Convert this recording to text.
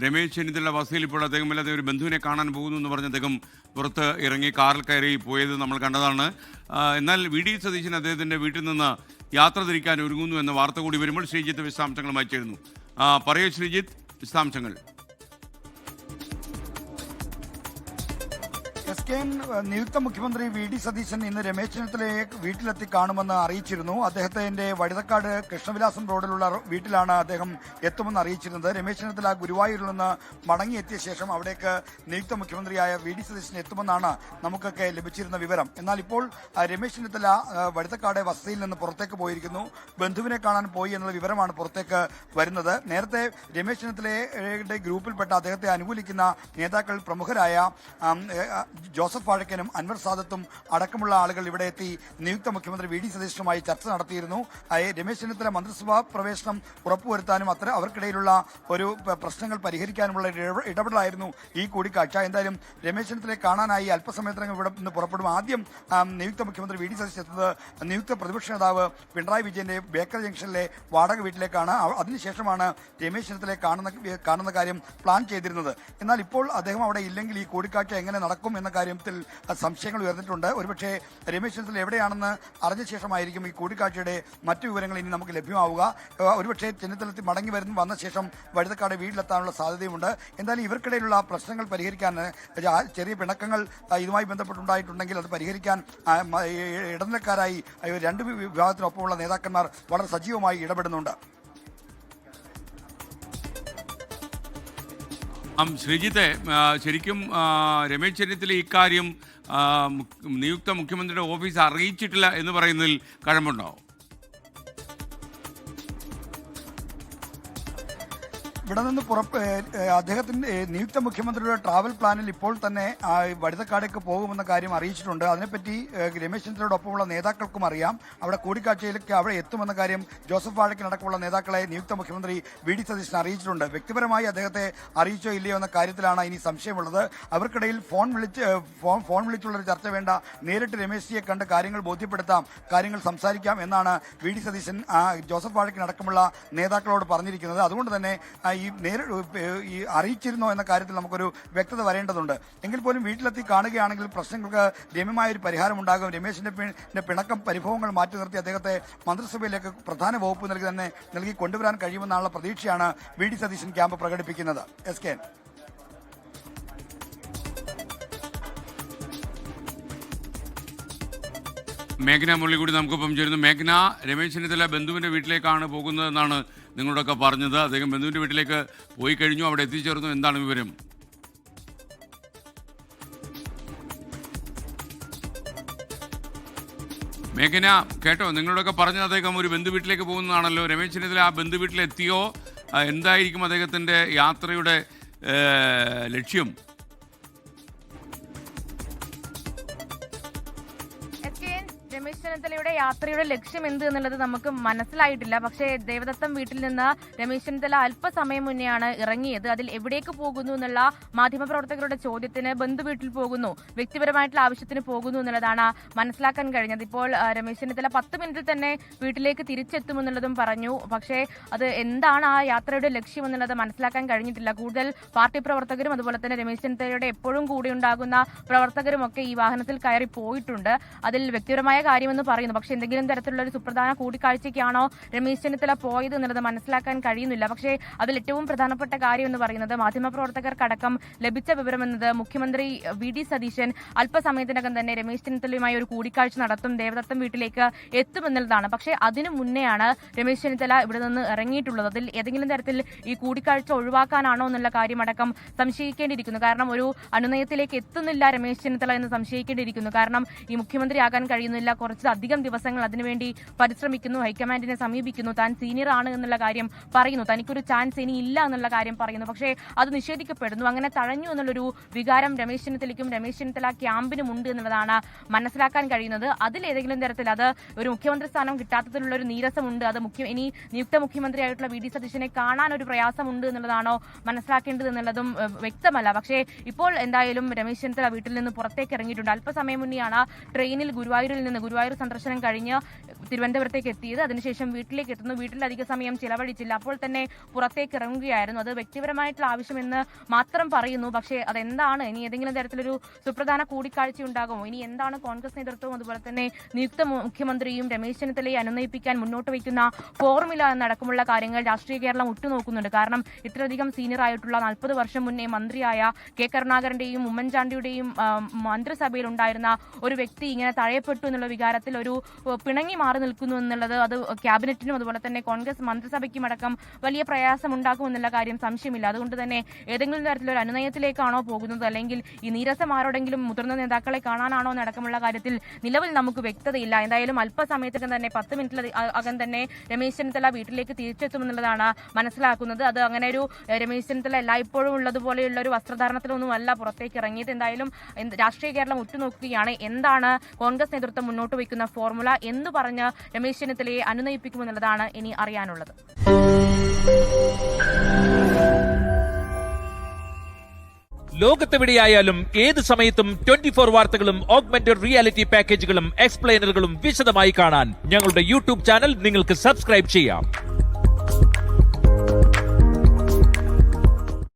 രമേശ് ചെന്നിത്തല വസതിയിൽ ഇപ്പോൾ അദ്ദേഹം അല്ലാതെ ഒരു ബന്ധുവിനെ കാണാൻ പോകുന്നു എന്ന് പറഞ്ഞ് അദ്ദേഹം പുറത്ത് ഇറങ്ങി കാറിൽ കയറി പോയത് നമ്മൾ കണ്ടതാണ്. എന്നാൽ വി.ഡി. സതീശൻ അദ്ദേഹത്തിൻ്റെ വീട്ടിൽ നിന്ന് യാത്ര തിരിക്കാൻ ഒരുങ്ങുന്നു എന്ന വാർത്ത കൂടി വരുമ്പോൾ ശ്രീജിത്ത് വിശദാംശങ്ങളുമായി ചേരുന്നു. പറയൂ ശ്രീജിത്ത്, വിശദാംശങ്ങൾ. നിയുക്ത മുഖ്യമന്ത്രി വി.ഡി. സതീശൻ ഇന്ന് രമേശ് ചെന്നിത്തലയെ വീട്ടിലെത്തി കാണുമെന്ന് അറിയിച്ചിരുന്നു. അദ്ദേഹത്തിന്റെ വഴുതക്കാട് കൃഷ്ണവിലാസം റോഡിലുള്ള വീട്ടിലാണ് അദ്ദേഹം എത്തുമെന്ന് അറിയിച്ചിരുന്നത്. രമേശ് ചെന്നിത്തല ഗുരുവായൂരിൽ നിന്ന് മടങ്ങിയെത്തിയ ശേഷം അവിടേക്ക് നിയുക്ത മുഖ്യമന്ത്രിയായ വി.ഡി. സതീശൻ എത്തുമെന്നാണ് നമുക്കൊക്കെ ലഭിച്ചിരുന്ന വിവരം. എന്നാൽ ഇപ്പോൾ രമേശ് ചെന്നിത്തല വഴുതക്കാട് വസതിയിൽ നിന്ന് പുറത്തേക്ക് പോയിരിക്കുന്നു. ബന്ധുവിനെ കാണാൻ പോയി എന്നുള്ള വിവരമാണ് പുറത്തേക്ക് വരുന്നത്. നേരത്തെ രമേശ് ചെന്നിത്തലയുടെ ഗ്രൂപ്പിൽപ്പെട്ട അദ്ദേഹത്തെ അനുകൂലിക്കുന്ന നേതാക്കൾ പ്രമുഖരായ ജോസഫ് വാഴക്കനും അൻവർ സാദത്തും അടക്കമുള്ള ആളുകൾ ഇവിടെ എത്തി നിയുക്ത മുഖ്യമന്ത്രി വി.ഡി. സതീശനുമായി ചർച്ച നടത്തിയിരുന്നു. രമേശ് ചെന്നിത്തല മന്ത്രിസഭാ പ്രവേശനം ഉറപ്പുവരുത്താനും അവർക്കിടയിലുള്ള ഒരു പ്രശ്നങ്ങൾ പരിഹരിക്കാനുമുള്ള ഇടപെടലായിരുന്നു ഈ കൂടിക്കാഴ്ച. എന്തായാലും രമേശ് ചെന്നിത്തലയെ കാണാനായി അല്പസമയത്തിനകം ഇവിടെ നിന്ന് പുറപ്പെടും. ആദ്യം നിയുക്ത മുഖ്യമന്ത്രി വി.ഡി. സതീശൻ എത്തുന്നത് നിയുക്ത പ്രതിപക്ഷ നേതാവ് പിണറായി വിജയന്റെ ബേക്കർ ജംഗ്ഷനിലെ വാടക വീട്ടിലേക്കാണ്. അതിനുശേഷമാണ് രമേശ് ചെന്നിത്തലയെ കാണുന്ന കാര്യം പ്ലാൻ ചെയ്തിരുന്നത്. എന്നാൽ ഇപ്പോൾ അദ്ദേഹം അവിടെ ഇല്ലെങ്കിൽ ഈ കൂടിക്കാഴ്ച എങ്ങനെ നടക്കും എന്ന കാര്യത്തിൽ സംശയങ്ങൾ ഉയർന്നിട്ടുണ്ട്. ഒരുപക്ഷെ രമേശ് ചെന്നിത്തല എവിടെയാണെന്ന് അറിഞ്ഞ ശേഷമായിരിക്കും ഈ കൂടിക്കാഴ്ചയുടെ മറ്റു വിവരങ്ങൾ ഇനി നമുക്ക് ലഭ്യമാവുക. ഒരുപക്ഷെ ചെന്നിത്തല മടങ്ങി വന്ന ശേഷം വഴുതക്കാട് വീട്ടിലെത്താനുള്ള സാധ്യതയുണ്ട്. എന്തായാലും ഇവർക്കിടയിലുള്ള പ്രശ്നങ്ങൾ പരിഹരിക്കാൻ ചെറിയ പിണക്കങ്ങൾ ഇതുമായി ബന്ധപ്പെട്ടുണ്ടായിട്ടുണ്ടെങ്കിൽ അത് പരിഹരിക്കാൻ ഇടനിലക്കാരായി രണ്ട് വിഭാഗത്തിനൊപ്പമുള്ള നേതാക്കന്മാർ വളരെ സജീവമായി ഇടപെടുന്നുണ്ട്. ശ്രീജിത്തെ, ശരിക്കും രമേശ് ചെന്നിത്തല ഇക്കാര്യം നിയുക്ത മുഖ്യമന്ത്രിയുടെ ഓഫീസ് അറിയിച്ചിട്ടില്ല എന്ന് പറയുന്നതിൽ കഴമ്പുണ്ടോ? ഇവിടെ നിന്ന് അദ്ദേഹത്തിന്റെ നിയുക്ത മുഖ്യമന്ത്രിയുടെ ട്രാവൽ പ്ലാനിൽ ഇപ്പോൾ തന്നെ വഴുതക്കാടേക്ക് പോകുമെന്ന കാര്യം അറിയിച്ചിട്ടുണ്ട്. അതിനെപ്പറ്റി രമേശ് ചെന്നിത്തലയോടൊപ്പമുള്ള നേതാക്കൾക്കും അറിയാം. അവിടെ കൂടിക്കാഴ്ചയിലേക്ക് അവിടെ എത്തുമെന്ന കാര്യം ജോസഫ് വാഴക്കനടക്കമുള്ള നേതാക്കളെ നിയുക്ത മുഖ്യമന്ത്രി വി.ഡി. സതീശൻ അറിയിച്ചിട്ടുണ്ട്. വ്യക്തിപരമായി അദ്ദേഹത്തെ അറിയിച്ചോ ഇല്ലയോ എന്ന കാര്യത്തിലാണ് ഇനി സംശയമുള്ളത്. അവർക്കിടയിൽ ഫോൺ വിളിച്ചുള്ളൊരു ചർച്ച വേണ്ട, നേരിട്ട് രമേശിയെ കണ്ട് കാര്യങ്ങൾ ബോധ്യപ്പെടുത്താം, കാര്യങ്ങൾ സംസാരിക്കാം എന്നാണ് വി.ഡി. സതീശൻ ജോസഫ് വാഴക്കനടക്കമുള്ള നേതാക്കളോട് പറഞ്ഞിരിക്കുന്നത്. അതുകൊണ്ട് തന്നെ ഈ അറിയിച്ചിരുന്നോ എന്ന കാര്യത്തിൽ നമുക്കൊരു വ്യക്തത വരേണ്ടതുണ്ട്. എങ്കിൽ പോലും വീട്ടിലെത്തി കാണുകയാണെങ്കിൽ പ്രശ്നങ്ങൾക്ക് രമ്യമായൊരു പരിഹാരം ഉണ്ടാകും. രമേശിന്റെ പിണക്കം പരിഭവങ്ങൾ മാറ്റി നിർത്തി അദ്ദേഹത്തെ മന്ത്രിസഭയിലേക്ക് പ്രധാന വകുപ്പ് നൽകി കൊണ്ടുവരാൻ കഴിയുമെന്നുള്ള പ്രതീക്ഷയാണ് വി.ഡി. സതീശൻ ക്യാമ്പ് പ്രകടിപ്പിക്കുന്നത്. എസ്.കെ. മേഘന മുരളി കൂടി നമുക്കൊപ്പം ചേരുന്നു. മേഘന, രമേശ് ചെന്നിത്തല ബന്ധുവിൻ്റെ വീട്ടിലേക്കാണ് പോകുന്നതെന്നാണ് നിങ്ങളോടൊക്കെ പറഞ്ഞത്. അദ്ദേഹം ബന്ധുവിൻ്റെ വീട്ടിലേക്ക് പോയി കഴിഞ്ഞു, അവിടെ എത്തിച്ചേർന്നു. എന്താണ് വിവരം? മേഘന, കേട്ടോ? നിങ്ങളോടൊക്കെ പറഞ്ഞത് അദ്ദേഹം ഒരു ബന്ധു വീട്ടിലേക്ക് പോകുന്നതാണല്ലോ. രമേശ് ചെന്നിത്തല ആ ബന്ധു വീട്ടിലെത്തിയോ? എന്തായിരിക്കും അദ്ദേഹത്തിൻ്റെ യാത്രയുടെ ലക്ഷ്യം? രമേശ് ചെന്നിത്തലയുടെ യാത്രയുടെ ലക്ഷ്യം എന്ത് എന്നുള്ളത് നമുക്ക് മനസ്സിലായിട്ടില്ല. പക്ഷേ ദേവദത്തം വീട്ടിൽ നിന്ന് രമേശ് ചെന്നിത്തല അല്പസമയം മുന്നെയാണ് ഇറങ്ങിയത്. അതിൽ എവിടേക്ക് പോകുന്നു എന്നുള്ള മാധ്യമപ്രവർത്തകരുടെ ചോദ്യത്തിന് ബന്ധു വീട്ടിൽ പോകുന്നു, വ്യക്തിപരമായിട്ടുള്ള ആവശ്യത്തിന് പോകുന്നു എന്നുള്ളതാണ് മനസ്സിലാക്കാൻ കഴിഞ്ഞത്. ഇപ്പോൾ രമേശ് ചെന്നിത്തല 10 മിനിറ്റിൽ തന്നെ വീട്ടിലേക്ക് തിരിച്ചെത്തുമെന്നുള്ളതും പറഞ്ഞു. പക്ഷേ അത് എന്താണ് ആ യാത്രയുടെ ലക്ഷ്യം എന്നുള്ളത് മനസ്സിലാക്കാൻ കഴിഞ്ഞിട്ടില്ല. കൂടുതൽ പാർട്ടി പ്രവർത്തകരും അതുപോലെ തന്നെ രമേശ് ചെന്നിത്തലയുടെ എപ്പോഴും കൂടെ ഉണ്ടാകുന്ന പ്രവർത്തകരും ഒക്കെ ഈ വാഹനത്തിൽ കയറി പോയിട്ടുണ്ട്. അതിൽ വ്യക്തിപരമായ കാര്യമെന്ന് പറയുന്നു. പക്ഷെ എന്തെങ്കിലും തരത്തിലുള്ള ഒരു സുപ്രധാന കൂടിക്കാഴ്ചയ്ക്കാണോ രമേശ് ചെന്നിത്തല പോയത് എന്നുള്ളത് മനസ്സിലാക്കാൻ കഴിയുന്നില്ല. പക്ഷേ അതിൽ ഏറ്റവും പ്രധാനപ്പെട്ട കാര്യം എന്ന് പറയുന്നത് മാധ്യമപ്രവർത്തകർക്കടക്കം ലഭിച്ച വിവരമെന്നത് മുഖ്യമന്ത്രി വി.ഡി. സതീശൻ അല്പസമയത്തിനകം തന്നെ രമേശ് ചെന്നിത്തലയുമായി ഒരു കൂടിക്കാഴ്ച നടത്തും, ദേവദത്തം വീട്ടിലേക്ക് എത്തുമെന്നുള്ളതാണ്. പക്ഷേ അതിനു മുന്നെയാണ് രമേശ് ചെന്നിത്തല ഇവിടെ നിന്ന് ഇറങ്ങിയിട്ടുള്ളത്. അതിൽ ഏതെങ്കിലും തരത്തിൽ ഈ കൂടിക്കാഴ്ച ഒഴിവാക്കാനാണോ എന്നുള്ള കാര്യമടക്കം സംശയിക്കേണ്ടിയിരിക്കുന്നു. കാരണം ഒരു അനുനയത്തിലേക്ക് എത്തുന്നില്ല രമേശ് ചെന്നിത്തല എന്ന് സംശയിക്കേണ്ടിയിരിക്കുന്നു. കാരണം ഈ മുഖ്യമന്ത്രിയാകാൻ കഴിയുന്നില്ല, കുറച്ചധികം ദിവസങ്ങൾ അതിനുവേണ്ടി പരിശ്രമിക്കുന്നു, ഹൈക്കമാൻഡിനെ സമീപിക്കുന്നു, താൻ സീനിയർ ആണ് എന്നുള്ള കാര്യം പറയുന്നു, തനിക്കൊരു ചാൻസ് ഇനി ഇല്ല എന്നുള്ള കാര്യം പറയുന്നു. പക്ഷേ അത് നിഷേധിക്കപ്പെടുന്നു. അങ്ങനെ തഴഞ്ഞു എന്നുള്ളൊരു വികാരം രമേശ് ചെന്നിത്തലയ്ക്കും രമേശ് ചെന്നിത്തല ക്യാമ്പിനും ഉണ്ട് എന്നുള്ളതാണ് മനസ്സിലാക്കാൻ കഴിയുന്നത്. അതിലേതെങ്കിലും തരത്തിൽ അത് ഒരു മുഖ്യമന്ത്രി സ്ഥാനം കിട്ടാത്തതിലുള്ള ഒരു നീരസമുണ്ട്, അത് ഇനി നിയുക്ത മുഖ്യമന്ത്രിയായിട്ടുള്ള വി.ഡി. സതീശനെ കാണാൻ ഒരു പ്രയാസമുണ്ട് എന്നുള്ളതാണോ മനസ്സിലാക്കേണ്ടത് എന്നുള്ളതും വ്യക്തമല്ല. പക്ഷേ ഇപ്പോൾ എന്തായാലും രമേശ് ചെന്നിത്തല വീട്ടിൽ നിന്ന് പുറത്തേക്ക് ഇറങ്ങിയിട്ടുണ്ട്. അല്പസമയം മുന്നെയാണ് ട്രെയിനിൽ ഗുരുവായൂർ സന്ദർശനം കഴിഞ്ഞ് തിരുവനന്തപുരത്തേക്ക് എത്തിയത്. അതിനുശേഷം വീട്ടിലേക്ക് എത്തുന്നു. വീട്ടിൽ അധിക സമയം ചിലവഴിച്ചില്ല. അപ്പോൾ തന്നെ പുറത്തേക്ക് ഇറങ്ങുകയായിരുന്നു. അത് വ്യക്തിപരമായിട്ടുള്ള ആവശ്യമെന്ന് മാത്രം പറയുന്നു. പക്ഷേ അതെന്താണ്, ഇനി ഏതെങ്കിലും തരത്തിലൊരു സുപ്രധാന കൂടിക്കാഴ്ച ഉണ്ടാകുമോ, ഇനി എന്താണ് കോൺഗ്രസ് നേതൃത്വവും അതുപോലെ തന്നെ നിയുക്ത മുഖ്യമന്ത്രിയും രമേശ് ചെന്നിത്തലയെ അനുനയിപ്പിക്കാൻ മുന്നോട്ട് വയ്ക്കുന്ന ഫോർമുല എന്നടക്കമുള്ള കാര്യങ്ങൾ രാഷ്ട്രീയ കേരളം ഉറ്റുനോക്കുന്നുണ്ട്. കാരണം ഇത്രയധികം സീനിയർ ആയിട്ടുള്ള 40 വർഷം മുന്നേ മന്ത്രിയായ കെ കരുണാകരന്റെയും ഉമ്മൻചാണ്ടിയുടെയും മന്ത്രിസഭയിൽ ഉണ്ടായിരുന്ന ഒരു വ്യക്തി ഇങ്ങനെ തഴയപ്പെട്ടു എന്നുള്ള വികാരത്തിൽ ഒരു പിണങ്ങി മാറി നിൽക്കുന്നു എന്നുള്ളത് അത് ക്യാബിനറ്റിനും അതുപോലെ തന്നെ കോൺഗ്രസ് മന്ത്രിസഭയ്ക്കും അടക്കം വലിയ പ്രയാസം ഉണ്ടാക്കുമെന്നുള്ള കാര്യം സംശയമില്ല. അതുകൊണ്ട് തന്നെ ഏതെങ്കിലും തരത്തിലൊരു അനുനയത്തിലേക്കാണോ പോകുന്നത്, അല്ലെങ്കിൽ ഈ നീരസം ആരോടെങ്കിലും മുതിർന്ന നേതാക്കളെ കാണാനാണോ എന്നടക്കമുള്ള കാര്യത്തിൽ നിലവിൽ നമുക്ക് വ്യക്തതയില്ല. എന്തായാലും അല്പസമയത്തേക്ക് തന്നെ 10 മിനിറ്റിലകം തന്നെ രമേശ് ചെന്നിത്തല വീട്ടിലേക്ക് തിരിച്ചെത്തുമെന്നുള്ളതാണ് മനസ്സിലാക്കുന്നത്. അത് അങ്ങനെ ഒരു രമേശ് ചെന്നിത്തല എല്ലായ്പ്പോഴും ഉള്ളതുപോലെയുള്ള ഒരു വസ്ത്രധാരണത്തിലൊന്നുമല്ല പുറത്തേക്ക് ഇറങ്ങിയത്. എന്തായാലും രാഷ്ട്രീയ കേരളം ഉറ്റുനോക്കുകയാണ് എന്താണ് കോൺഗ്രസ് നേതൃത്വം മുന്നോട്ട് വയ്ക്കുന്ന ഫോർമുല എന്ന് പറഞ്ഞ് രമേശ് ചെന്നിത്തലയെ അനുനയിപ്പിക്കുമെന്നുള്ളതാണ് ഇനി അറിയാനുള്ളത്. ലോകത്തെവിടെയായാലും ഏത് സമയത്തും 24 വാർത്തകളും ഓഗ്മെന്റഡ് റിയാലിറ്റി പാക്കേജുകളും എക്സ്പ്ലെയിനറുകളും വിശദമായി കാണാൻ ഞങ്ങളുടെ യൂട്യൂബ് ചാനൽ നിങ്ങൾക്ക് സബ്സ്ക്രൈബ് ചെയ്യാം.